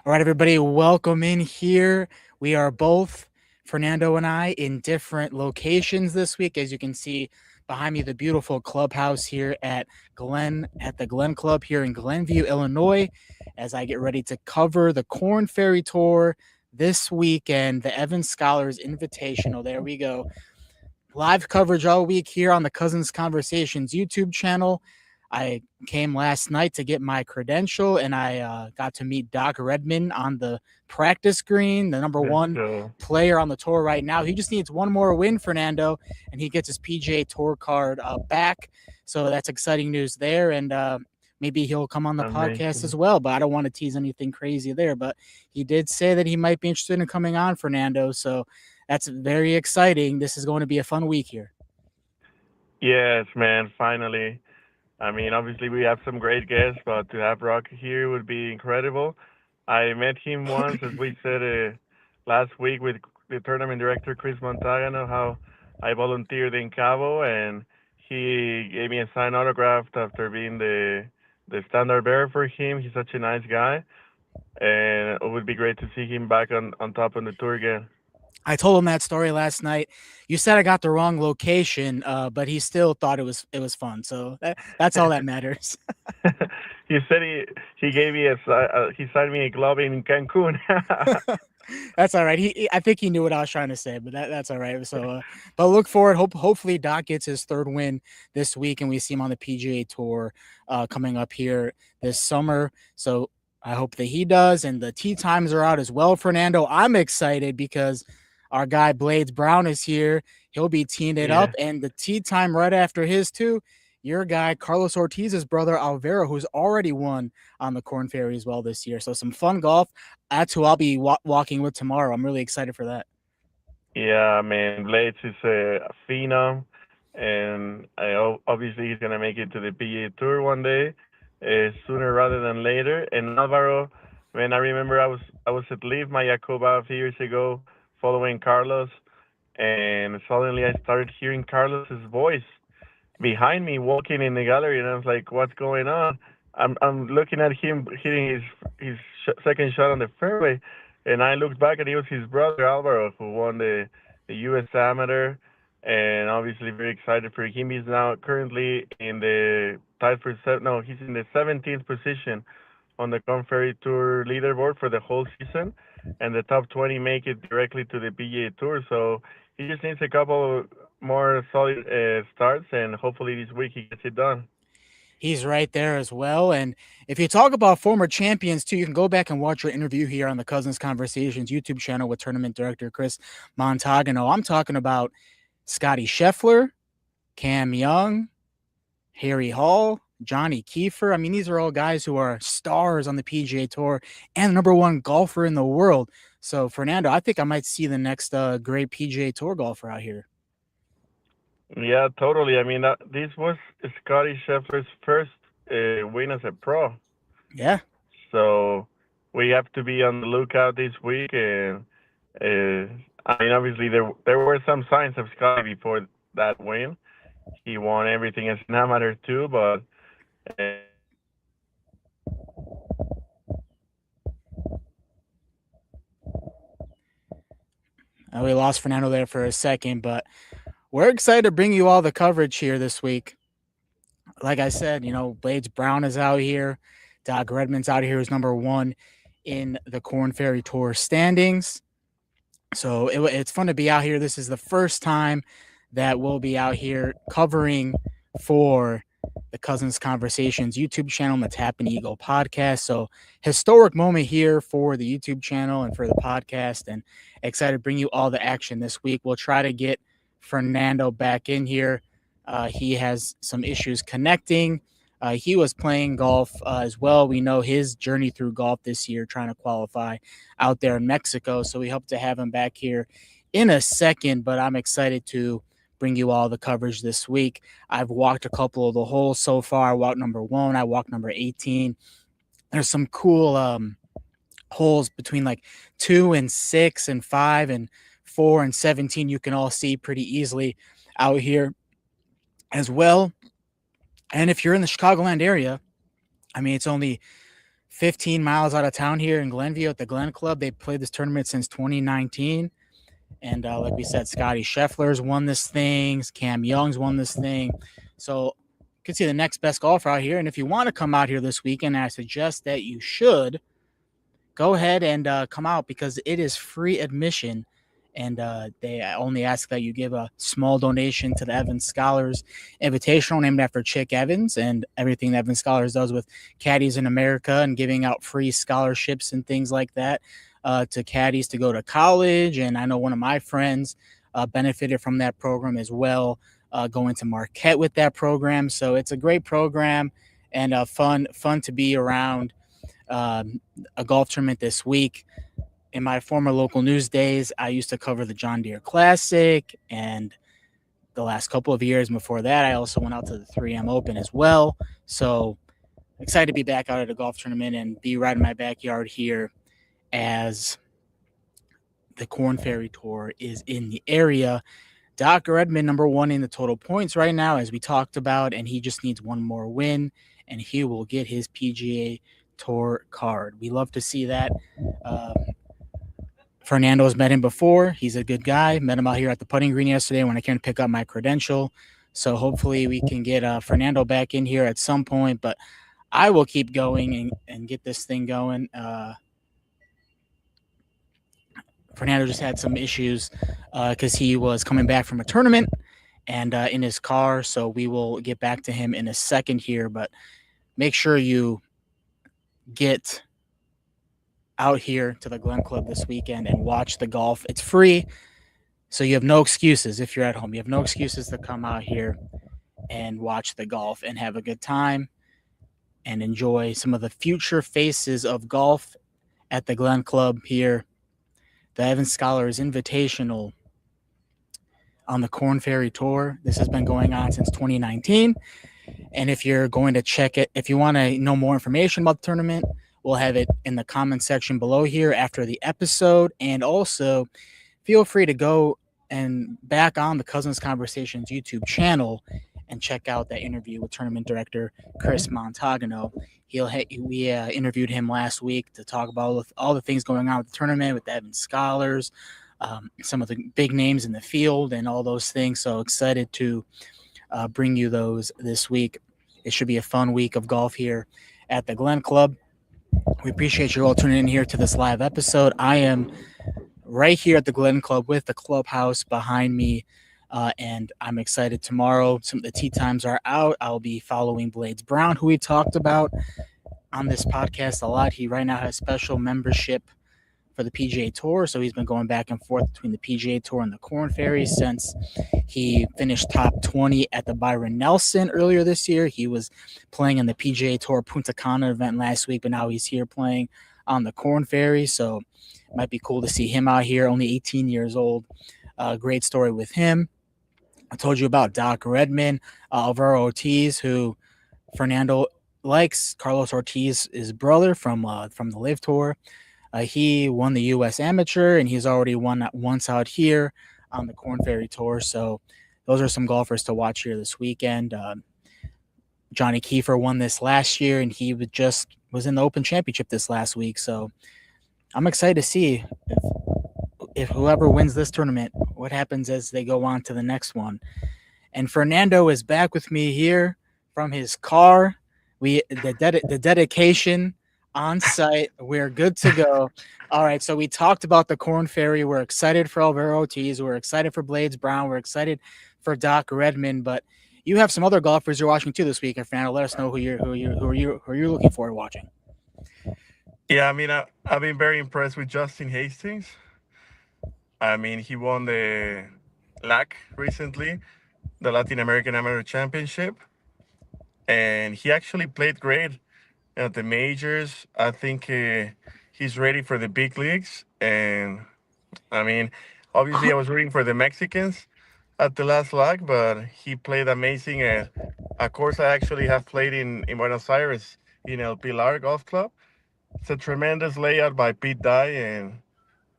All right, everybody, welcome in here. We are both, Fernando and I, in different locations this week. As you can see behind me, the beautiful clubhouse here at the Glen Club here in Glenview, Illinois, as I get ready to cover the Korn Ferry Tour this weekend, the Evans Scholars Invitational. There we go. Live coverage all week here on the Cousins Conversations YouTube channel. I came last night to get my credential, and I got to meet Doc Redman on the practice green, the number Let's one go. player on the tour right now. He just needs one more win, Fernando, and he gets his PGA Tour card back. So that's exciting news there, and maybe he'll come on the podcast as Amazing. well. But I don't want to tease anything crazy there. But he did say that he might be interested in coming on, Fernando. So that's very exciting. This is going to be a fun week here. Yes, man, finally. I mean, obviously we have some great guests, but to have Rock here would be incredible. I met him once, as we said last week, with the tournament director Chris Montagano, how I volunteered in Cabo, and he gave me a signed autograph after being the standard bearer for him. He's such a nice guy, and it would be great to see him back on top on the tour again. I told him that story last night. You said I got the wrong location, but he still thought it was fun. So that's all that matters. He said he gave me he signed me a glove in Cancun. That's all right. I think he knew what I was trying to say, but that's all right. So, but look forward. Hopefully Doc gets his third win this week, and we see him on the PGA Tour coming up here this summer. So I hope that he does, and the tee times are out as well. Fernando, I'm excited because our guy Blades Brown is here. He'll be teeing it up, Yeah. and the tee time right after his too. Your guy Carlos Ortiz's brother Alvaro, who's already won on the Korn Ferry as well this year. So some fun golf. That's who I'll be walking with tomorrow. I'm really excited for that. Yeah, man, Blades is a phenom, and obviously he's gonna make it to the PGA Tour one day, sooner rather than later. And Alvaro, man, I remember I was at LIV Mayacoba a few years ago, following Carlos, and suddenly I started hearing Carlos's voice behind me walking in the gallery, and I was like, "What's going on?" I'm looking at him hitting his second shot on the fairway, and I looked back, and it was his brother Alvaro who won the U.S. Amateur, and obviously very excited for him. He's now currently in the tied for no, he's in the 17th position on the Korn Ferry Tour leaderboard for the whole season, and the top 20 make it directly to the PGA Tour. So he just needs a couple more solid starts, and hopefully this week he gets it done. He's right there as well. And if you talk about former champions too, you can go back and watch your interview here on the Cousins Conversations YouTube channel with tournament director Chris Montagano. I'm talking about Scottie Scheffler, Cam Young, Harry Hall, Johnny Kiefer. I mean, these are all guys who are stars on the PGA Tour and the number one golfer in the world. So, Fernando, I think I might see the next great PGA Tour golfer out here. Yeah, totally. I mean, this was Scottie Scheffler's first win as a pro, Yeah, so we have to be on the lookout this week. And I mean, obviously there were some signs of Scottie before that win. He won everything as an amateur too, but we lost Fernando there for a second, but we're excited to bring you all the coverage here this week. Like I said, Blades Brown is out here. Doc Redman's out here, who's number one in the Korn Ferry Tour standings. So it's fun to be out here. This is the first time that we'll be out here covering for the Cousins Conversations YouTube channel and the Tap and Eagle podcast. So historic moment here for the YouTube channel and for the podcast, and excited to bring you all the action this week. We'll try to get Fernando back in here. He has some issues connecting. He was playing golf as well. We know his journey through golf this year, trying to qualify out there in Mexico. So we hope to have him back here in a second, but I'm excited to bring you all the coverage this week. I've walked a couple of the holes so far. I walked number 1. I walked number 18. There's some cool holes between like 2 and 6 and 5 and 4 and 17. You can all see pretty easily out here as well. And if you're in the Chicagoland area, I mean, it's only 15 miles out of town here in Glenview at the Glen Club. They played this tournament since 2019. And like we said, Scottie Scheffler's won this thing. Cam Young's won this thing. So you can see the next best golfer out here. And if you want to come out here this weekend, I suggest that you should go ahead and come out because it is free admission. And they only ask that you give a small donation to the Evans Scholars Invitational, named after Chick Evans, and everything that Evans Scholars does with caddies in America and giving out free scholarships and things like that to caddies to go to college. And I know one of my friends benefited from that program as well, going to Marquette with that program. So it's a great program and fun to be around a golf tournament this week. In my former local news days, I used to cover the John Deere Classic, and the last couple of years before that, I also went out to the 3M Open as well. So excited to be back out at a golf tournament and be right in my backyard here as the Korn Ferry Tour is in the area. Doc Redman, number one in the total points right now, as we talked about, and he just needs one more win, and he will get his PGA Tour card. We love to see that. Fernando has met him before. He's a good guy. Met him out here at the putting green yesterday when I came to pick up my credential. So hopefully we can get Fernando back in here at some point. But I will keep going and get this thing going. Fernando just had some issues because he was coming back from a tournament and in his car. So we will get back to him in a second here. But make sure you get out here to the Glen Club this weekend and watch the golf. It's free, so you have no excuses if you're at home. You have no excuses to come out here and watch the golf and have a good time and enjoy some of the future faces of golf at the Glen Club here. The Evans Scholars Invitational on the Korn Ferry Tour. This has been going on since 2019. And if you're going to check it, if you want to know more information about the tournament, we'll have it in the comment section below here after the episode. And also, feel free to go and back on the Cousins Conversations YouTube channel and check out that interview with tournament director Chris Montagano. We interviewed him last week to talk about all the things going on with the tournament, with the Evans Scholars, some of the big names in the field, and all those things. So excited to bring you those this week. It should be a fun week of golf here at the Glen Club. We appreciate you all tuning in here to this live episode. I am right here at the Glen Club with the clubhouse behind me, and I'm excited. Tomorrow, some of the tee times are out. I'll be following Blades Brown, who we talked about on this podcast a lot. He right now has special membership for the PGA Tour, so he's been going back and forth between the PGA Tour and the Korn Ferry since he finished top 20 at the Byron Nelson earlier this year. He was playing in the PGA Tour Punta Cana event last week, but now he's here playing on the Korn Ferry, so it might be cool to see him out here, only 18 years old. Great story with him. I told you about Doc Redman, Alvaro Ortiz, who Fernando likes. Carlos Ortiz, his brother from the LIV Tour. He won the U.S. Amateur, and he's already won once out here on the Korn Ferry Tour. So those are some golfers to watch here this weekend. Johnny Kiefer won this last year, and he was in the Open Championship this last week. So I'm excited to see if whoever wins this tournament, what happens as they go on to the next one. And Fernando is back with me here from his car. The dedication on site. We're good to go. All right, so we talked about the Korn Ferry. We're excited for Alvaro Ortiz. We're excited for Blades Brown. We're excited for Doc Redman. But you have some other golfers you're watching too this week, and Fernando, let us know who you're looking forward to watching. Yeah, I mean, I've been very impressed with Justin Hastings. I mean, he won the LAC recently, the Latin American Amateur Championship, and he actually played great at the majors. I think he's ready for the big leagues. And I mean, obviously, I was rooting for the Mexicans at the last lag, but he played amazing. And of course, I actually have played in Buenos Aires in El Pilar Golf Club. It's a tremendous layout by Pete Dye, and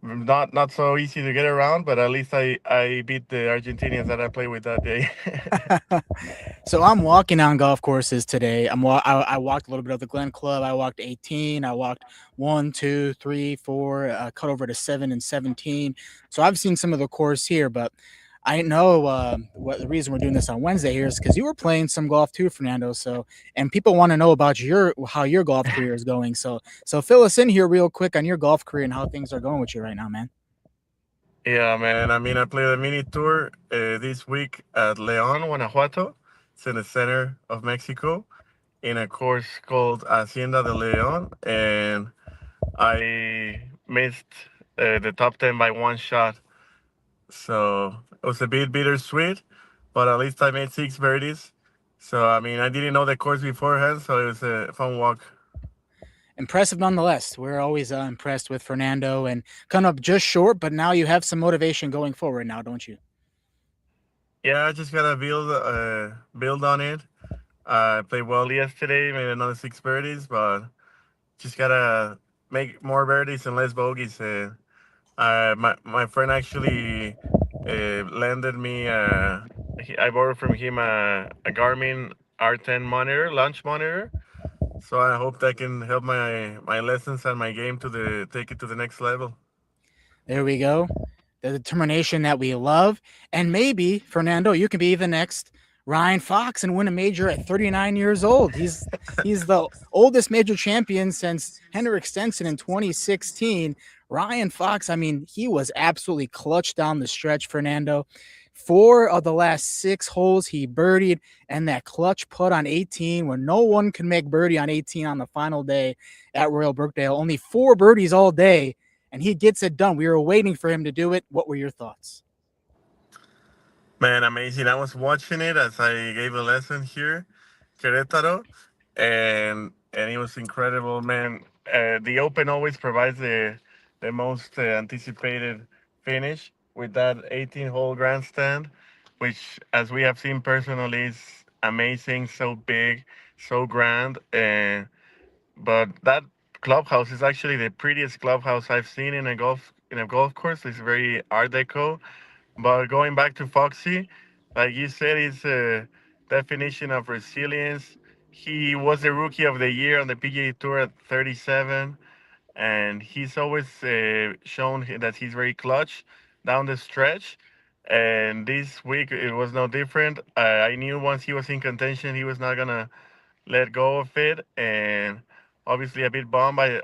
not so easy to get around, but at least I beat the Argentinians that I played with that day. So I'm walking on golf courses today. I walked a little bit of the Glen Club. I walked 18. I walked 1, 2, 3, 4. Cut over to 7 and 17. So I've seen some of the course here, but I know what the reason we're doing this on Wednesday here is because you were playing some golf too, Fernando. So and people want to know about your how your golf career is going. So fill us in here real quick on your golf career and how things are going with you right now, man. Yeah, man. I mean, I played a mini tour this week at Leon, Guanajuato. It's in the center of Mexico in a course called Hacienda de Leon, and I missed the top 10 by one shot. So it was a bit bittersweet, but at least I made six birdies. So, I mean, I didn't know the course beforehand, so it was a fun walk. Impressive nonetheless. We're always impressed with Fernando and come up just short, but now you have some motivation going forward now, don't you? Yeah, I just gotta build on it. I played well yesterday, made another six birdies, but just gotta make more birdies and less bogeys. My friend actually landed me. I borrowed from him a Garmin R10 monitor, launch monitor. So I hope that can help my lessons and my game to the take it to the next level. There we go. The determination that we love. And maybe, Fernando, you can be the next Ryan Fox and win a major at 39 years old. He's the oldest major champion since Henrik Stenson in 2016. Ryan Fox, I mean, he was absolutely clutch down the stretch, Fernando. Four of the last six holes he birdied, and that clutch putt on 18, where no one can make birdie on 18 on the final day at Royal Brookdale. Only four birdies all day, and he gets it done. We were waiting for him to do it. What were your thoughts? Man, amazing! I was watching it as I gave a lesson here, Querétaro, and it was incredible, man. The Open always provides the most anticipated finish with that 18-hole grandstand, which, as we have seen personally, is amazing. So big, so grand, and but that clubhouse is actually the prettiest clubhouse I've seen in a golf course. It's very Art Deco. But going back to Foxy, like you said, he's a definition of resilience. He was the rookie of the year on the PGA Tour at 37, and he's always shown that he's very clutch down the stretch. And this week it was no different. I knew once he was in contention, he was not gonna let go of it, and obviously a bit bummed by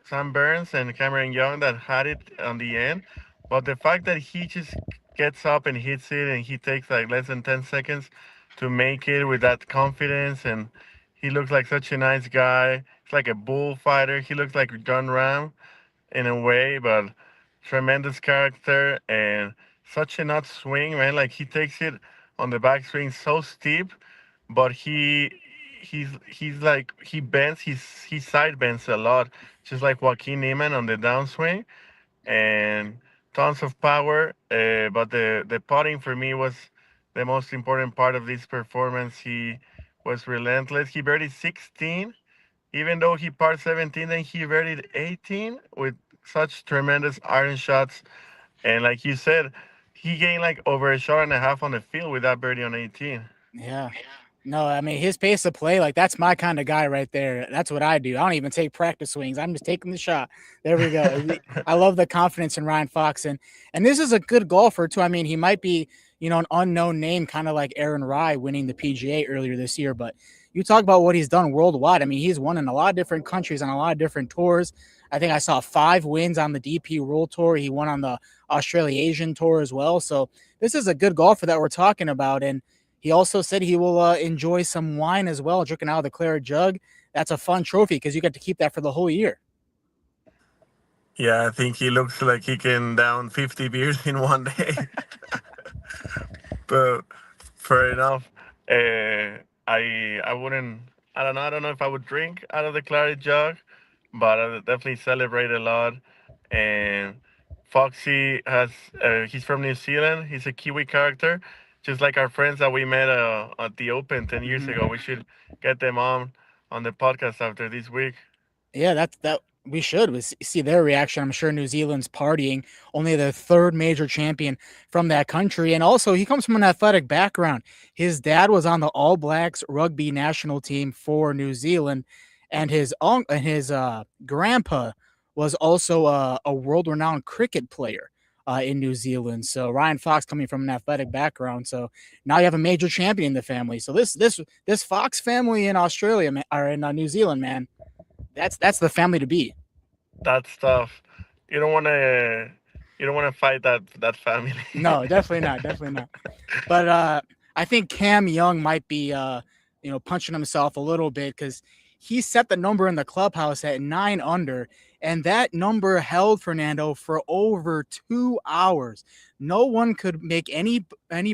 Sam Burns and Cameron Young that had it on the end. But the fact that he just gets up and hits it, and he takes like less than 10 seconds to make it with that confidence, and he looks like such a nice guy. He's like a bullfighter. He looks like John Ram in a way, but tremendous character and such a nut swing, man. Like he takes it on the backswing so steep, but he's like he bends he side bends a lot, just like Joaquin Niemann on the downswing, and tons of power. But the putting for me was the most important part of this performance. He was relentless. He birdied 16, even though he par 17, then he birdied 18 with such tremendous iron shots. And like you said, he gained like over a shot and a half on the field with that birdie on 18. Yeah. No, I mean his pace of play, like that's my kind of guy right there. That's what I do. I don't even take practice swings. I'm just taking the shot. There we go. I love the confidence in Ryan Fox, and this is a good golfer too. I mean, he might be an unknown name, kind of like Aaron Rai winning the PGA earlier this year, but you talk about what he's done worldwide. I mean, he's won in a lot of different countries on a lot of different tours. I think I saw 5 wins on the DP World Tour. He won on the Australia Asian Tour as well. So this is a good golfer that we're talking about, and he also said he will enjoy some wine as well, drinking out of the claret jug. That's a fun trophy because you get to keep that for the whole year. Yeah, I think he looks like he can down 50 beers in one day. But fair enough. I wouldn't. I don't know. I don't know if I would drink out of the claret jug, but I would definitely celebrate a lot. And Foxy has. He's from New Zealand. He's a Kiwi character, just like our friends that we met at the Open 10 years Mm-hmm. ago. We should get them on the podcast after this week. Yeah, that's that. We should see their reaction. I'm sure New Zealand's partying, only their third major champion from that country. And also, he comes from an athletic background. His dad was on the All Blacks rugby national team for New Zealand, and his grandpa was also a world renowned cricket player in New Zealand. So Ryan Fox coming from an athletic background. So now you have a major champion in the family. So this Fox family in Australia or in New Zealand, man, that's the family to be. That's tough. You don't want to. You don't want to fight that family. No, definitely not. Definitely not. But I think Cam Young might be, punching himself a little bit because he set the number in the clubhouse at 9 under, and that number held Fernando for over 2 hours. No one could make any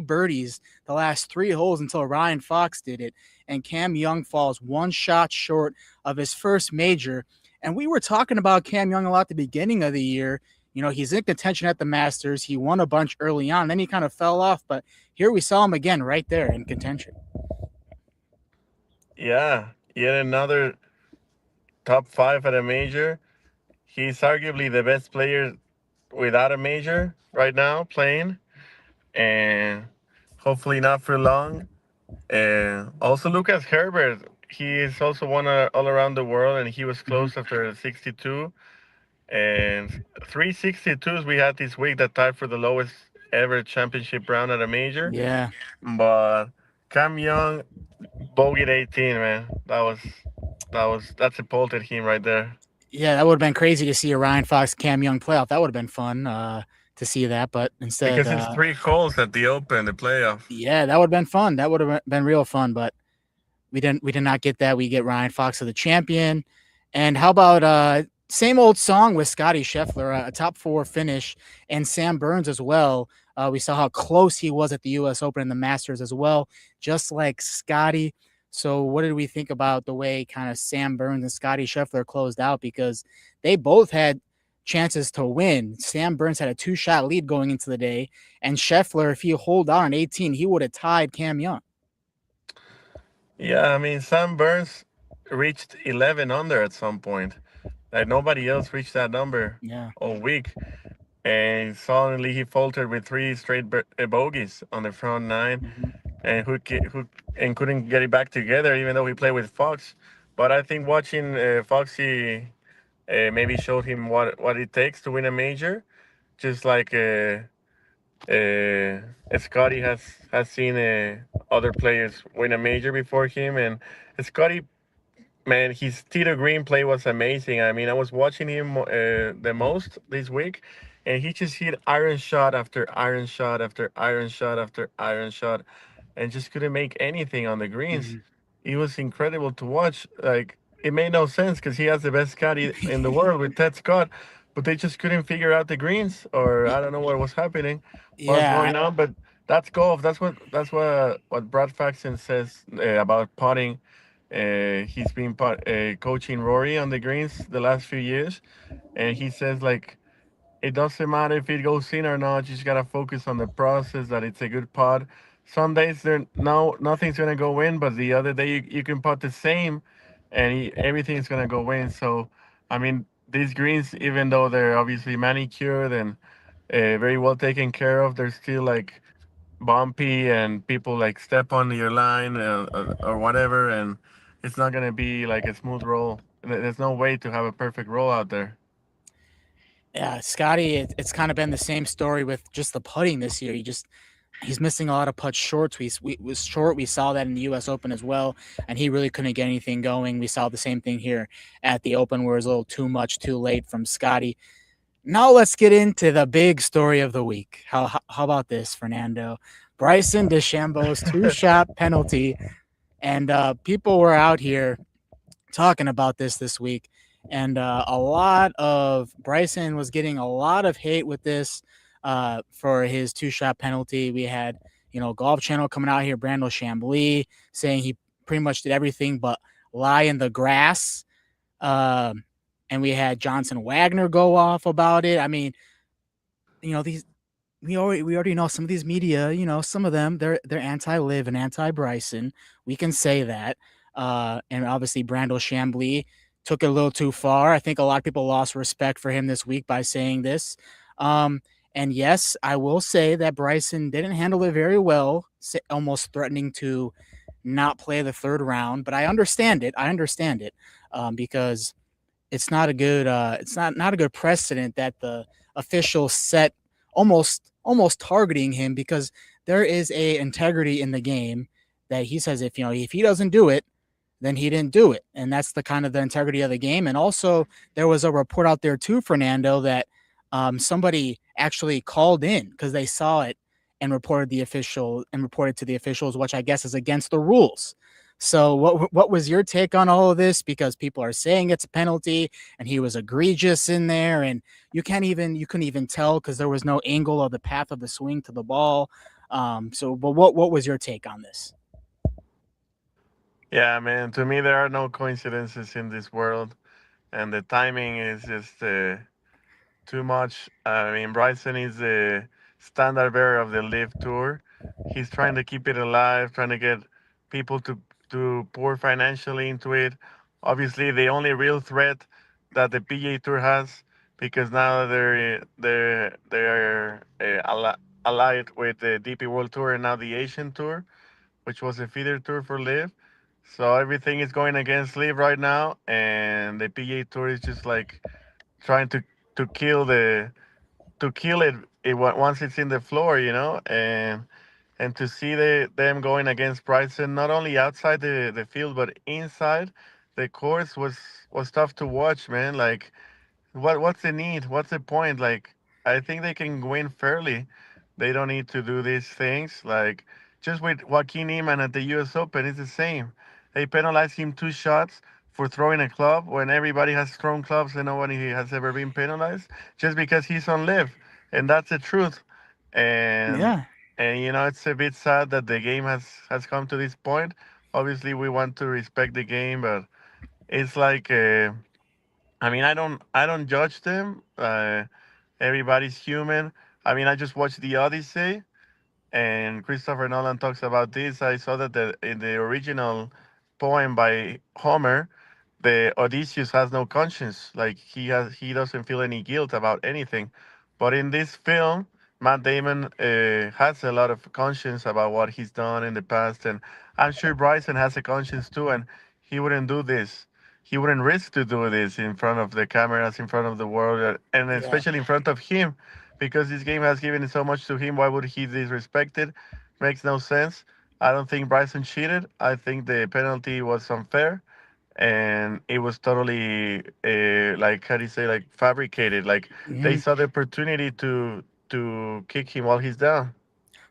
birdies the last 3 holes until Ryan Fox did it, and Cam Young falls one shot short of his first major. And we were talking about Cam Young a lot at the beginning of the year. He's in contention at the Masters. He won a bunch early on, then he kind of fell off, but here we saw him again right there in contention. Yeah, yet another top five at a major. He's arguably the best player without a major right now playing, and hopefully not for long. Also, Lucas Herbert, he is also won all around the world, and he was Mm-hmm. close after 62. And 362s we had this week that tied for the lowest ever championship round at a major. Yeah. But Cam Young bogeyed 18, man. That sepulted him right there. Yeah, that would have been crazy to see a Ryan Fox Cam Young playoff. That would have been fun to see that, but instead, Because it's three holes at the Open, the playoff. yeah, that would have been fun. That would have been real fun, but we did not get that. We get Ryan Fox as the champion. And how about same old song with Scottie Scheffler, a top four finish, and Sam Burns as well. We saw how close he was at the U.S. Open and the Masters as well, just like Scottie. So, what did we think about the way kind of Sam Burns and Scottie Scheffler closed out? Because they both had chances to win. Sam Burns had a 2-shot lead going into the day, and Scheffler, if he hold on 18, he would have tied Cam Young. Yeah, I mean, Sam Burns reached 11 under at some point. Like nobody else reached that number Yeah. all week. And suddenly he faltered with three straight bogeys on the front nine, Mm-hmm. and who and couldn't get it back together, even though he played with Fox. But I think watching Foxy maybe showed him what it takes to win a major, just like Scotty has seen other players win a major before him, and Scotty, man, his Tito Green play was amazing. I mean, I was watching him the most this week, and he just hit iron shot after iron shot after iron shot after iron shot, and just couldn't make anything on the greens. It was incredible to watch. Like it made no sense because he has the best caddy in the world with Ted Scott, but they just couldn't figure out the greens, or I don't know what was happening, what was Yeah. going on. But that's golf. That's what Brad Faxon says about putting. He's been coaching Rory on the greens the last few years, and he says like it doesn't matter if it goes in or not. You just gotta focus on the process. That it's a good putt. Some days there no nothing's gonna go in, but the other day you can putt the same, and everything's gonna go in. So I mean these greens, even though they're obviously manicured and very well taken care of, they're still like bumpy and people like step on your line or whatever, and it's not gonna be like a smooth roll. There's no way to have a perfect roll out there. Yeah, Scotty, it's kind of been the same story with just the putting this year. He's missing a lot of putts shorts. We was short. We saw that in the U.S. Open as well, and he really couldn't get anything going. We saw the same thing here at the Open, where it was a little too much, too late from Scotty. Now let's get into the big story of the week. How about this, Fernando? Bryson DeChambeau's 2-shot penalty, and people were out here talking about this week, and a lot of Bryson was getting a lot of hate with this for his 2-shot penalty. We had Golf Channel coming out here, Brandel Chambly saying he pretty much did everything but lie in the grass, and we had Johnson Wagner go off about it. I mean, these we already know some of these media, some of them they're anti-Liv and anti-Bryson. We can say that. And obviously Brandel Chambly took it a little too far. I think a lot of people lost respect for him this week by saying this. Um, and yes, I will say that Bryson didn't handle it very well, almost threatening to not play the third round. But I understand it. I understand it because it's not a good precedent that the officials set, almost targeting him, because there is a integrity in the game that he says, if he doesn't do it, then he didn't do it. And that's the kind of the integrity of the game. And also, there was a report out there too, Fernando, that somebody actually called in because they saw it and reported to the officials, which I guess is against the rules. So what was your take on all of this? Because people are saying it's a penalty and he was egregious in there, and you couldn't even tell because there was no angle of the path of the swing to the ball. But what was your take on this? Yeah, man. To me, there are no coincidences in this world, and the timing is just too much. I mean, Bryson is the standard bearer of the LIV Tour. He's trying to keep it alive, trying to get people to pour financially into it. Obviously, the only real threat that the PGA Tour has, because now they're allied with the DP World Tour and now the Asian Tour, which was a feeder tour for LIV. So everything is going against LIV right now, and the PGA Tour is just like trying to kill it once it's in the floor, and to see them going against Bryson not only outside the field but inside the course was tough to watch, man. Like, what's the need? What's the point? Like, I think they can win fairly. They don't need to do these things. Like, just with Joaquin Niemann at the U.S. Open, it's the same. They penalized him 2 shots for throwing a club when everybody has thrown clubs and nobody has ever been penalized just because he's on live, and that's the truth. And Yeah. it's a bit sad that the game has come to this point. Obviously, we want to respect the game, but it's like. I mean, I don't judge them. Everybody's human. I mean, I just watched The Odyssey, and Christopher Nolan talks about this. I saw that in the original poem by Homer, the Odysseus has no conscience. Like, he doesn't feel any guilt about anything. But in this film, Matt Damon has a lot of conscience about what he's done in the past, and I'm sure Bryson has a conscience too, and he wouldn't do this. He wouldn't risk to do this in front of the cameras, in front of the world, and Yeah. especially in front of him, because this game has given so much to him. Why would he disrespect it? Makes no sense. I don't think Bryson cheated. I think the penalty was unfair, and it was totally like, how do you say, like, fabricated. Like, they Mhm. saw the opportunity to kick him while he's down.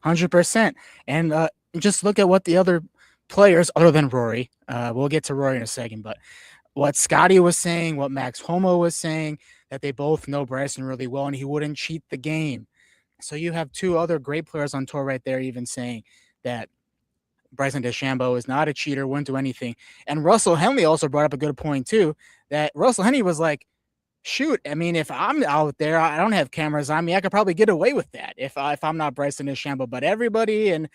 100%. And just look at what the other players, other than Rory, we'll get to Rory in a second, but what Scotty was saying, what Max Homo was saying, that they both know Bryson really well and he wouldn't cheat the game. So you have two other great players on tour right there, even saying that Bryson DeChambeau is not a cheater, wouldn't do anything. And Russell Henley also brought up a good point too, that Russell Henley was like, shoot, I mean, if I'm out there, I don't have cameras on me. I could probably get away with that if I'm not Bryson DeChambeau. But everybody and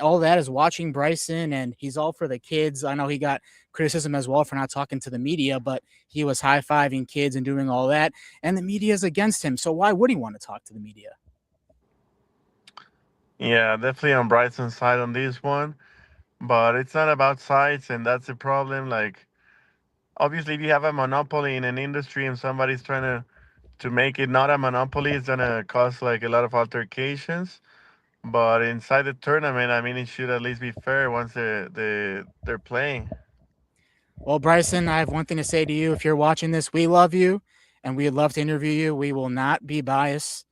all that is watching Bryson, and he's all for the kids. I know he got criticism as well for not talking to the media, but he was high fiving kids and doing all that, and the media is against him. So why would he want to talk to the media? Yeah, definitely on Bryson's side on this one, but it's not about sides, and that's the problem. Like, obviously, if you have a monopoly in an industry and somebody's trying to make it not a monopoly, it's gonna cause like a lot of altercations. But inside the tournament, I mean, it should at least be fair once they're playing. Well, Bryson, I have one thing to say to you. If you're watching this, we love you, and we'd love to interview you. We will not be biased,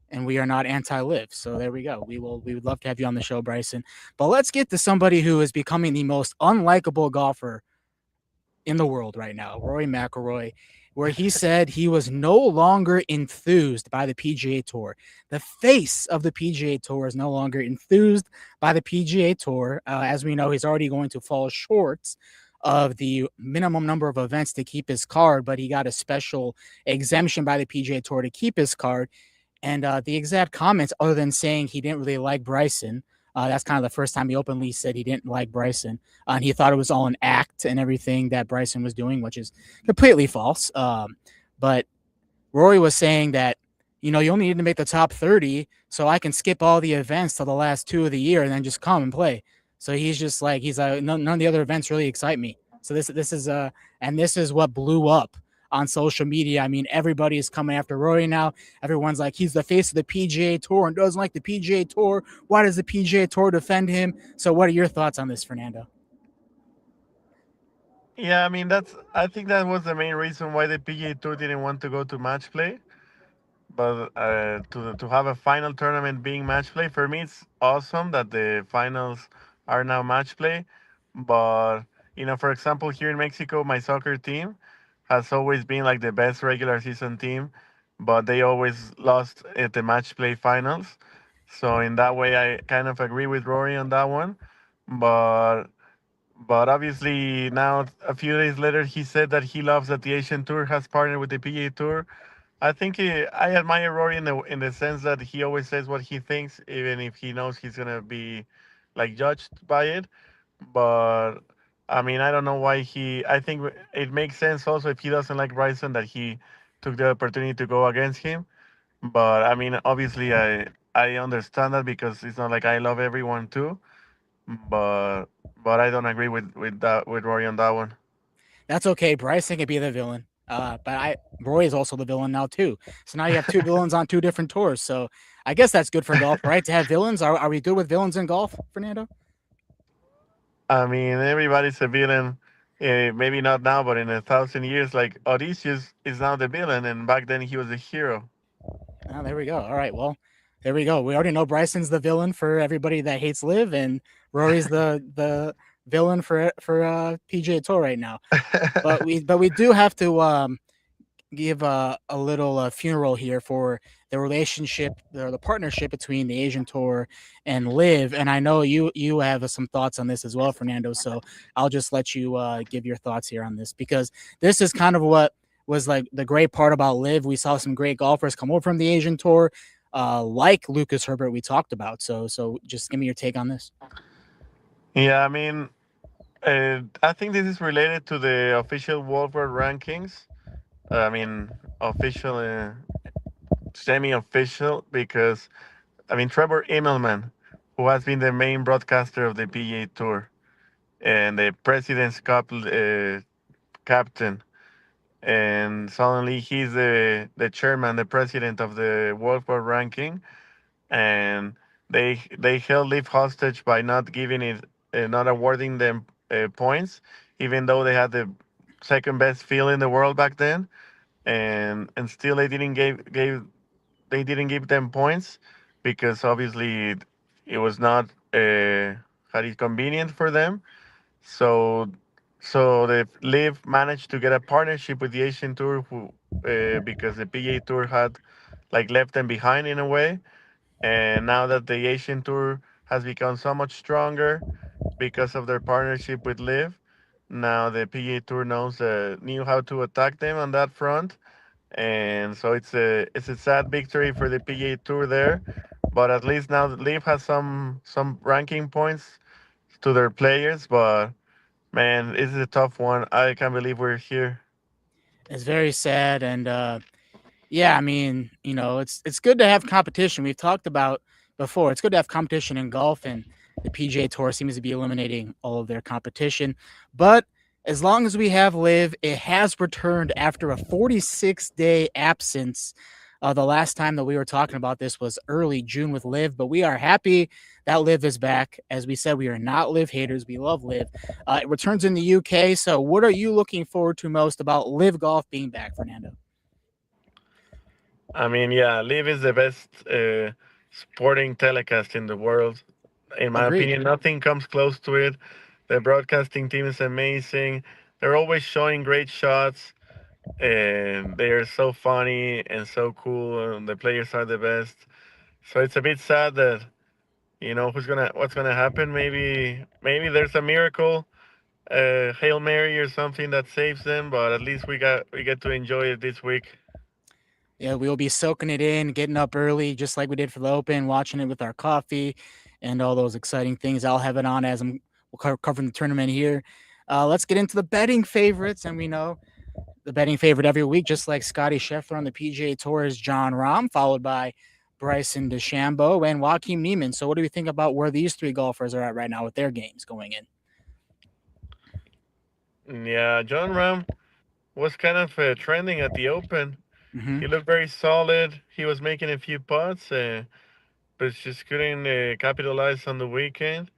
and we are not anti-live. So there we go. We would love to have you on the show, Bryson. But let's get to somebody who is becoming the most unlikable golfer in the world right now, Rory McIlroy, where he said he was no longer enthused by the PGA Tour. The face of the PGA Tour is no longer enthused by the PGA Tour. As we know, he's already going to fall short of the minimum number of events to keep his card, but he got a special exemption by the PGA Tour to keep his card. And the exact comments, other than saying he didn't really like Bryson, That's kind of the first time he openly said he didn't like Bryson, and he thought it was all an act and everything that Bryson was doing, which is completely false. But Rory was saying that, you only need to make the top 30 so I can skip all the events till the last two of the year and then just come and play. So he's just like, none of the other events really excite me. So this is what blew up on social media. I mean, everybody is coming after Rory now. Everyone's like, he's the face of the PGA Tour and doesn't like the PGA Tour. Why does the PGA Tour defend him? So what are your thoughts on this, Fernando? Yeah, I mean I think that was the main reason why the PGA Tour didn't want to go to match play. But to have a final tournament being match play, for me it's awesome that the finals are now match play. But for example, here in Mexico, my soccer team has always been like the best regular season team, but they always lost at the match play finals. So in that way, I kind of agree with Rory on that one. But obviously now a few days later, he said that he loves that the Asian Tour has partnered with the PGA Tour. I think I admire Rory in the sense that he always says what he thinks, even if he knows he's gonna be like judged by it. But I mean, I don't know why he. I think it makes sense also if he doesn't like Bryson that he took the opportunity to go against him. But I mean, obviously, I understand that because it's not like I love everyone too. But I don't agree with Rory on that one. That's okay. Bryson could be the villain. But Roy is also the villain now too. So now you have two villains on two different tours. So I guess that's good for golf, right? To have villains. Are we good with villains in golf, Fernando? I mean, everybody's a villain. Maybe not now, but in 1,000 years, like Odysseus is now the villain, and back then he was a hero. Oh, there we go. All right. Well, there we go. We already know Bryson's the villain for everybody that hates Liv, and Rory's the villain for PGA Tour right now. But we do have to give a little funeral here for the relationship or the partnership between the Asian Tour and Live. And I know you have some thoughts on this as well, Fernando. So I'll just let you give your thoughts here on this because this is kind of what was like the great part about Live. We saw some great golfers come over from the Asian Tour, like Lucas Herbert we talked about. So just give me your take on this. Yeah, I mean, I think this is related to the official World World rankings. I mean, official, semi-official, because I mean Trevor Immelman, who has been the main broadcaster of the PGA Tour and the President's Cup captain, and suddenly he's the chairman, the president of the World World ranking, and they held Liv hostage by not giving it, not awarding them points, even though they had the second best field in the world back then, and still they didn't give them points because obviously it was not had it convenient for them. So the Liv managed to get a partnership with the Asian Tour, who because the PGA Tour had like left them behind in a way, and now that the Asian Tour has become so much stronger because of their partnership with Liv, now the PGA Tour knew how to attack them on that front, and so it's a sad victory for the PGA Tour there, but at least now Liv has some ranking points to their players. But man, this is a tough one. I can't believe we're here. It's very sad, and yeah, I mean, it's good to have competition. We've talked about before. It's good to have competition in golf, and the PGA Tour seems to be eliminating all of their competition. But as long as we have Live, it has returned after a 46-day absence. The last time that we were talking about this was early June with Live, but we are happy that Live is back. As we said, we are not Live haters. We love Live. It returns in the UK. So, what are you looking forward to most about Live Golf being back, Fernando? I mean, yeah, Liv is the best sporting telecast in the world. In my Agreed. opinion, nothing comes close to it. The broadcasting team is amazing. They're always showing great shots, and they are so funny and so cool. And the players are the best. So it's a bit sad that what's gonna happen. Maybe there's a miracle, Hail Mary or something that saves them. But at least we get to enjoy it this week. Yeah, we'll be soaking it in, getting up early, just like we did for the Open, watching it with our coffee, and all those exciting things. I'll have it on as I'm covering the tournament here. Let's get into the betting favorites, and we know the betting favorite every week, just like Scottie Scheffler on the PGA Tour, is John Rahm, followed by Bryson DeChambeau and Joaquin Niemann. So, what do we think about where these three golfers are at right now with their games going in? Yeah, John Ram was kind of trending at the Open. Mm-hmm. He looked very solid. He was making a few putts, but just couldn't capitalize on the weekend.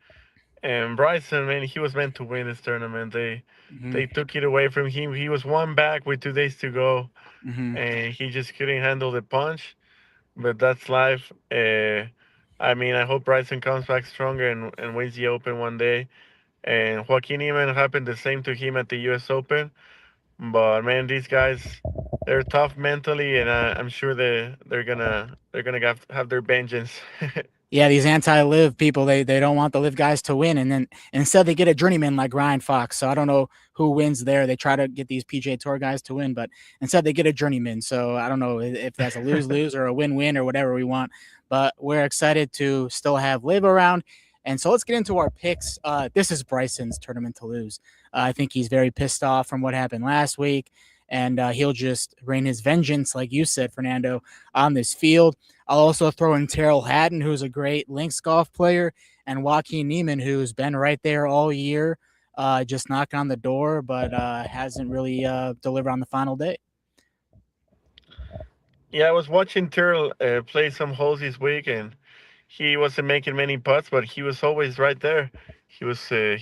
And Bryson, man, he was meant to win this tournament. Mm-hmm. They took it away from him. He was one back with 2 days to go, Mm-hmm. and he just couldn't handle the punch. But that's life. I mean, I hope Bryson comes back stronger and wins the Open one day. And Joaquin Niemann happened the same to him at the U.S. Open. But man, these guys, they're tough mentally, and I'm sure they're gonna have their vengeance. Yeah, these anti-live people, they don't want the live guys to win, and then instead they get a journeyman like Ryan Fox. So I don't know who wins there. They try to get these PGA Tour guys to win, but instead they get a journeyman. So I don't know if that's a lose-lose or a win-win or whatever we want. But we're excited to still have live around. And so let's get into our picks. This is Bryson's tournament to lose. I think he's very pissed off from what happened last week, and he'll just rain his vengeance, like you said, Fernando, on this field. I'll also throw in Terrell Hatton, who's a great links golf player, and Joaquin Niemann, who's been right there all year, just knocking on the door, but hasn't really delivered on the final day. Yeah, I was watching Terrell play some holes this week, and he wasn't making many putts, but he was always right there. He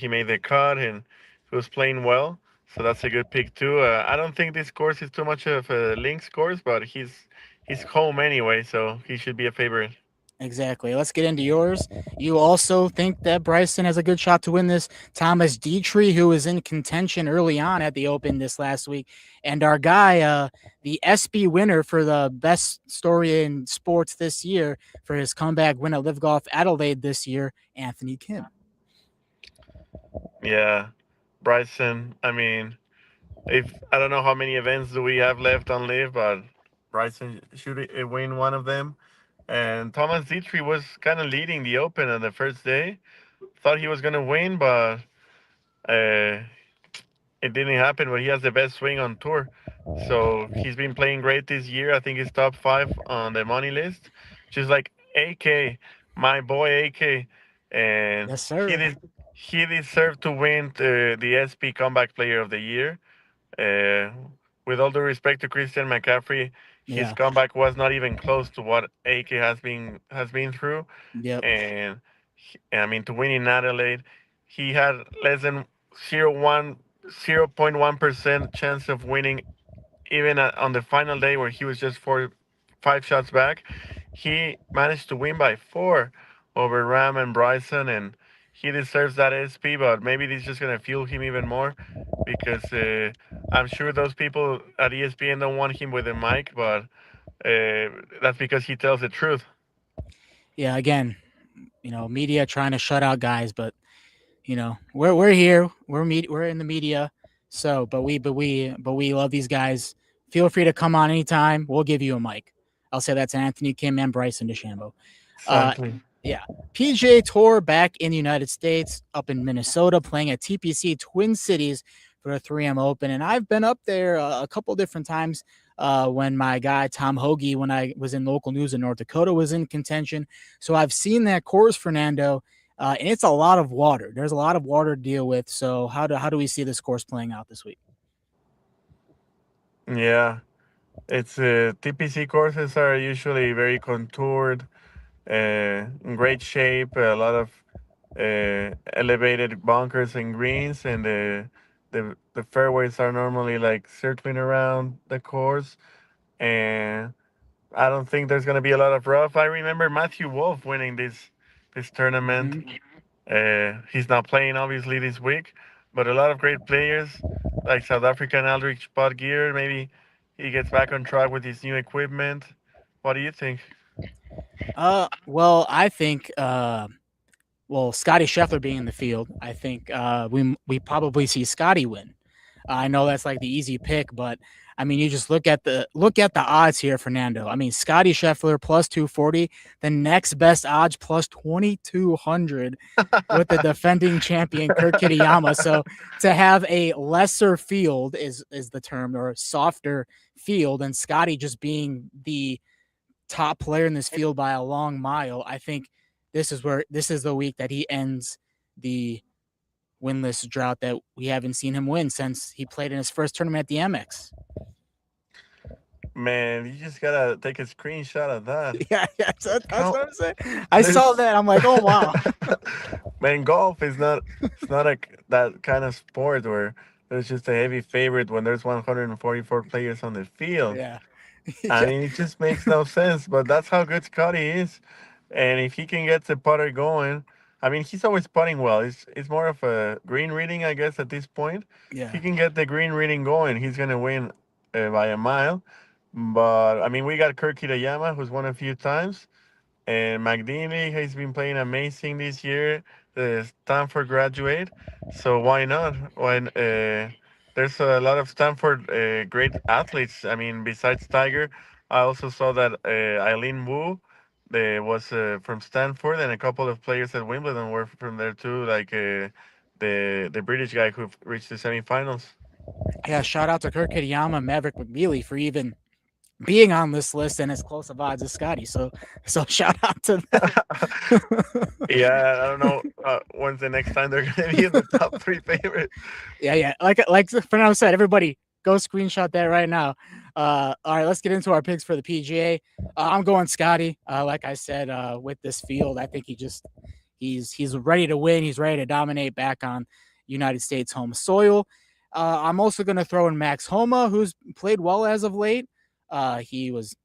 made the cut, and he was playing well. So that's a good pick too. I don't think this course is too much of a links course, but he's home anyway, so he should be a favorite. Exactly. Let's get into yours. You also think that Bryson has a good shot to win this. Thomas Dietrich, who was in contention early on at the Open this last week, and our guy, the SB winner for the best story in sports this year for his comeback win at LIV Golf Adelaide this year, Anthony Kim. Yeah, Bryson. I mean, if I don't know how many events do we have left on live, but Bryson should win one of them. And Thomas Dietrich was kind of leading the Open on the first day. Thought he was gonna win, but uh, it didn't happen. But he has the best swing on tour, so he's been playing great this year. I think he's top five on the money list, just like AK, my boy AK, and Yes, sir. he deserved to win the SP Comeback Player of the Year. Uh, with all due respect to Christian McCaffrey, his Yeah. comeback was not even close to what AK has been through. Yep. And I mean, to win in Adelaide, he had less than 0.1% chance of winning, even on the final day where he was just 5 shots back. He managed to win by four over Ram and Bryson, and he deserves that SP. But maybe this is just gonna fuel him even more because I'm sure those people at ESPN don't want him with a mic, but that's because he tells the truth. Yeah. Again, media trying to shut out guys, but we're here. We're in the media. So, but we love these guys. Feel free to come on anytime. We'll give you a mic. I'll say that's Anthony Kim and Bryson DeChambeau. Uh, Exactly. yeah. PGA Tour back in the United States, up in Minnesota, playing at TPC Twin Cities for a 3M Open. And I've been up there a couple different times when my guy Tom Hoagie, when I was in local news in North Dakota, was in contention. So I've seen that course, Fernando, and it's a lot of water. There's a lot of water to deal with. So how do we see this course playing out this week? Yeah, it's TPC courses are usually very contoured, in great shape, a lot of elevated bunkers and greens, and the fairways are normally like circling around the course. And I don't think there's gonna be a lot of rough. I remember Matthew Wolf winning this tournament. Mm-hmm. He's not playing obviously this week, but a lot of great players like South African Aldrich Spot Gear. Maybe he gets back on track with his new equipment. What do you think? Well, I think Scottie Scheffler being in the field, I think we probably see Scottie win. I know that's like the easy pick, but I mean, you just look at the odds here, Fernando. I mean, Scottie Scheffler plus 240, the next best odds plus 2200 with the defending champion Kurt Kitayama. So to have a lesser field is the term, or a softer field, and Scottie just being the top player in this field by a long mile, I think this is the week that he ends the winless drought that we haven't seen him win since he played in his first tournament at the Amex. Man, you just gotta take a screenshot of that. Yeah, that's How what I'm saying. I saw there's that. I'm like, oh wow. man, golf is not it's not a that kind of sport where there's just a heavy favorite when there's 144 players on the field. Yeah. I Yeah. mean, it just makes no sense, but that's how good Scotty is. And if he can get the putter going, I mean, he's always putting well. It's more of a green reading, I guess, at this point. If he Yeah. can get the green reading going, he's going to win by a mile. But, I mean, we got Kurt Kitayama, who's won a few times. And McDinley has been playing amazing this year, the Stanford graduate. So why not? There's a lot of Stanford great athletes. I mean, besides Tiger, I also saw that Eileen Wu was from Stanford, and a couple of players at Wimbledon were from there too, like the British guy who reached the semifinals. Yeah. Shout out to Kurt Kitayama, Maverick McNeely for even being on this list and as close of odds as Scotty. So shout out to them. Yeah, I don't know when's the next time they're going to be in the top three favorite. Yeah. Like Fernando said, everybody go screenshot that right now. All right, let's get into our picks for the PGA. I'm going Scotty. Like I said, with this field, I think he's ready to win. He's ready to dominate back on United States home soil. I'm also going to throw in Max Homa, who's played well as of late. He was,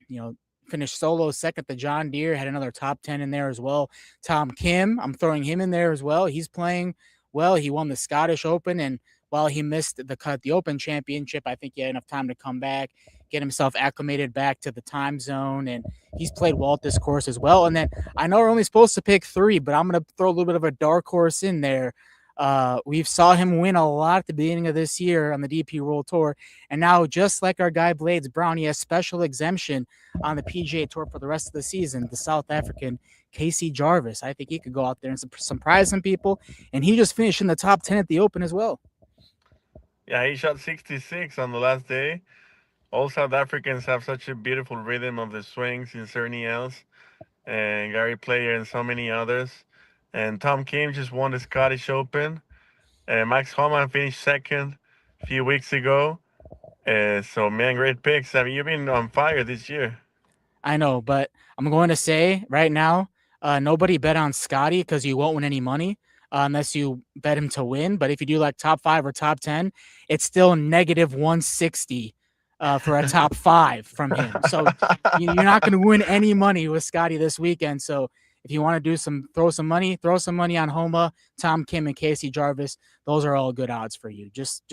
finished solo second to John Deere, had another top 10 in there as well. Tom Kim, I'm throwing him in there as well. He's playing well. He won the Scottish Open, and while he missed the cut, the Open Championship, I think he had enough time to come back, get himself acclimated back to the time zone, and he's played well at this course as well. And then I know we're only supposed to pick three, but I'm going to throw a little bit of a dark horse in there. We saw him win a lot at the beginning of this year on the DP World Tour, and now just like our guy Blades Brown, he has special exemption on the PGA Tour for the rest of the season. The South African Casey Jarvis, I think he could go out there and surprise some people, and he just finished in the top 10 at the Open as well. Yeah, he shot 66 on the last day. All South Africans have such a beautiful rhythm of the swings in Cerny Els and Gary Player and so many others. And Tom Kim just won the Scottish Open. Max Homa finished second a few weeks ago. So, man, great picks. I mean, you've been on fire this year. I know, but I'm going to say right now, nobody bet on Scotty because you won't win any money unless you bet him to win. But if you do like top five or top 10, it's still negative 160 for a top five from him. So you're not going to win any money with Scotty this weekend. So if you want to throw some money on Homa, Tom Kim, and Casey Jarvis. Those are all good odds for you. Just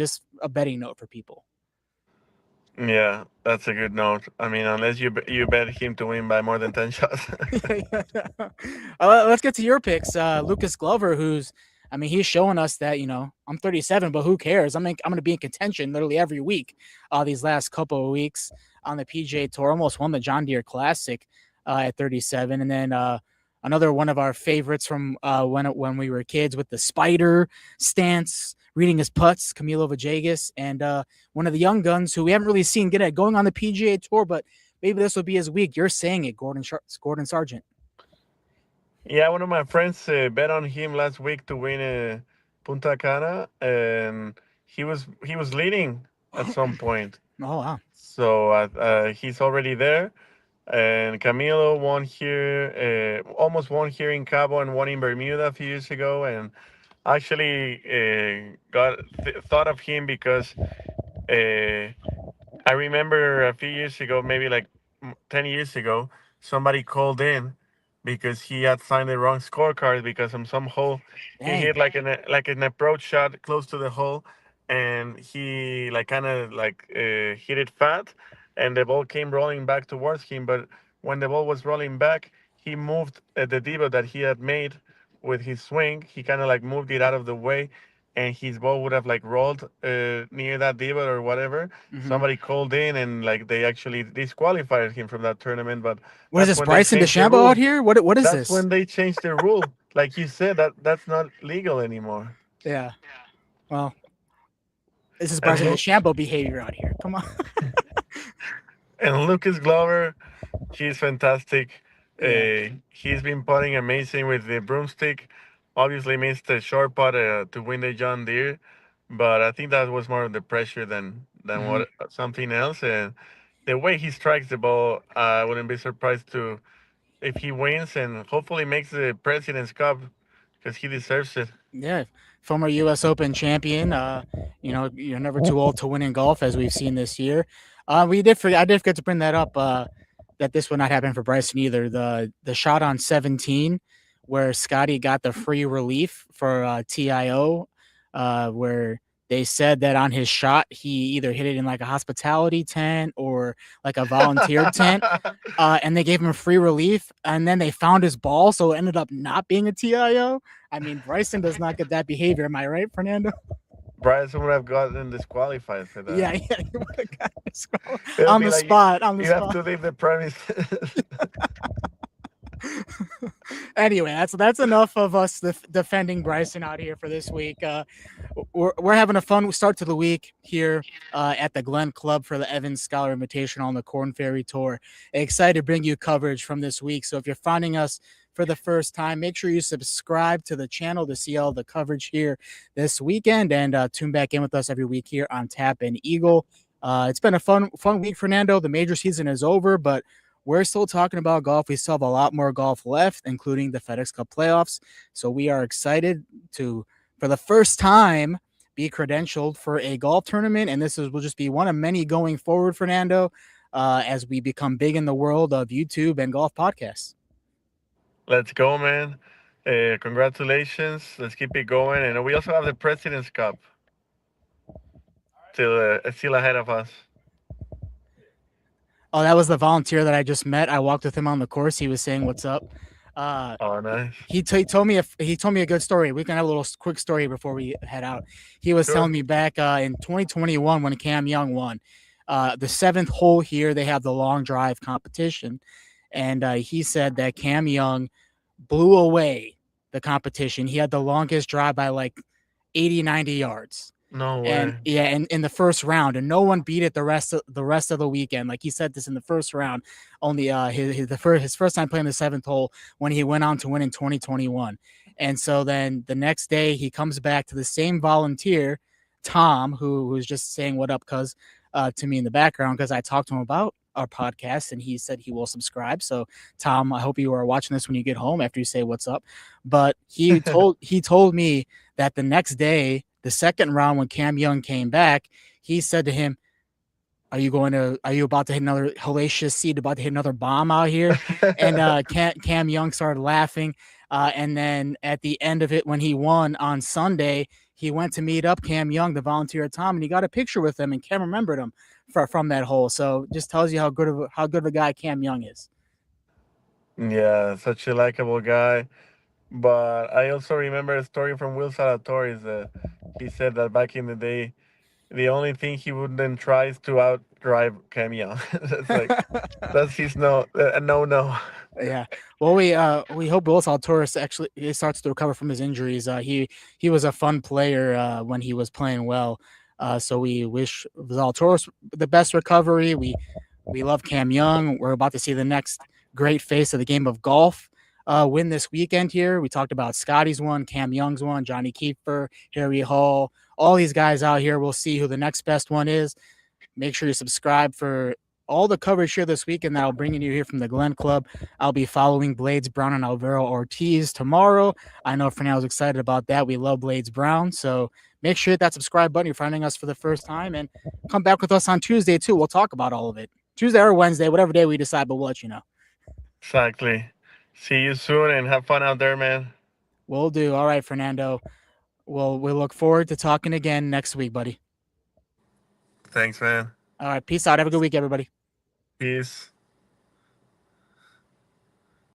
a betting note for people. Yeah, that's a good note. I mean, unless you bet him to win by more than 10 shots. Let's get to your picks. Lucas Glover, I mean, he's showing us that, I'm 37, but who cares? I'm going to be in contention literally every week these last couple of weeks on the PGA Tour. Almost won the John Deere Classic at 37. And then another one of our favorites from when we were kids with the spider stance, reading his putts, Camilo Villegas, and one of the young guns who we haven't really seen get it going on the PGA Tour, but maybe this will be his week. You're saying it, Gordon Sargent. Yeah, one of my friends bet on him last week to win Punta Cana, and he was leading at some point. Oh, wow. So he's already there. And Camilo won here, almost won here in Cabo and won in Bermuda a few years ago. And actually thought of him because uh, I remember a few years ago, maybe like 10 years ago, somebody called in because he had signed the wrong scorecard because on some hole he Dang. hit like an approach shot close to the hole, and he like kind of like hit it fat, and the ball came rolling back towards him. But when the ball was rolling back, he moved the diva that he had made with his swing. He kind of like moved it out of the way, and his ball would have like rolled near that divot or whatever. Mm-hmm. Somebody called in and like they actually disqualified him from that tournament. But What is that's this, when they Bryson changed the DeChambeau out rule. here? What is That's this? when they changed the rule. Like you said, that's not legal anymore. Yeah. Well, this is And Bryson look, DeChambeau behavior out here. Come on. and Lucas Glover, he's fantastic. Yeah. He's been putting amazing with the broomstick. Obviously missed a short putt to win the John Deere, but I think that was more of the pressure than Mm-hmm. what something else. And the way he strikes the ball, I wouldn't be surprised to if he wins and hopefully makes the President's Cup because he deserves it. Yeah, former U.S. Open champion. You're never too old to win in golf, as we've seen this year. We did forget. I did forget to bring that up. That this would not happen for Bryson either. The shot on 17, where Scotty got the free relief for TIO, where they said that on his shot he either hit it in like a hospitality tent or like a volunteer tent, and they gave him a free relief, and then they found his ball, so it ended up not being a TIO. I mean, Bryson does not get that behavior. Am I right, Fernando? Bryson would have gotten disqualified for Yeah, that. yeah, he would have got this It'll on be the like spot, on the you have spot. to leave the premises. Anyway, that's enough of us defending Bryson out here for this week. We're having a fun start to the week here at the Glen Club for the Evans Scholar Invitational on the Korn Ferry Tour. Excited to bring you coverage from this week. So if you're finding us for the first time, make sure you subscribe to the channel to see all the coverage here this weekend, and tune back in with us every week here on Tap and Eagle. It's been a fun week, Fernando. The major season is over, but we're still talking about golf. We still have a lot more golf left, including the FedEx Cup playoffs. So we are excited to, for the first time, be credentialed for a golf tournament. And will just be one of many going forward, Fernando, as we become big in the world of YouTube and golf podcasts. Let's go, man. Congratulations. Let's keep it going. And we also have the President's Cup still ahead of us. Oh, that was the volunteer that I just met. I walked with him on the course. He was saying, "What's up?" Oh, nice. He told me a good story. We can have a little quick story before we head out. He was Sure. telling me back in 2021 when Cam Young won the seventh hole here. They have the long drive competition, and he said that Cam Young blew away the competition. He had the longest drive by like 80, 90 yards. No And way. yeah, and in the first round, and no one beat it the rest of the weekend. Like he said this in the first round, only his first time playing the seventh hole when he went on to win in 2021. And so then the next day he comes back to the same volunteer, Tom, who was just saying what up, cuz to me in the background, because I talked to him about our podcast and he said he will subscribe. So Tom, I hope you are watching this when you get home after you say what's up. But he told me that the next day, the second round, when Cam Young came back, he said to him, are you about to hit another hellacious seed, about to hit another bomb out here? And Cam Young started laughing. And then at the end of it, when he won on Sunday, he went to meet up Cam Young, the volunteer at Tom, and he got a picture with him, and Cam remembered him from that hole. So just tells you how good of a guy Cam Young is. Yeah, such a likable guy. But I also remember a story from Will Salvatore that he said that back in the day, the only thing he wouldn't try is to outdrive Cam Young. That's like that's his no. Yeah. Well, we hope Will Salvatore actually he starts to recover from his injuries. He was a fun player when he was playing well. So we wish Zalatoris the best recovery. We love Cam Young. We're about to see the next great face of the game of golf win this weekend here. We talked about Scotty's one, Cam Young's one, Johnny Kiefer, Harry Hall, all these guys out here. We'll see who the next best one is. Make sure you subscribe for all the coverage here this weekend that I'll bring you here from the Glen Club. I'll be following Blades Brown and Alvaro Ortiz tomorrow. I know Fernando's excited about that. We love Blades Brown. So make sure you hit that subscribe button. You're finding us for the first time, and come back with us on Tuesday too. We'll talk about all of it. Tuesday or Wednesday, whatever day we decide, but we'll let you know. Exactly. See you soon and have fun out there, man. We'll do. All right, Fernando. We look forward to talking again next week, buddy. Thanks, man. All right. Peace out. Have a good week, everybody. Peace.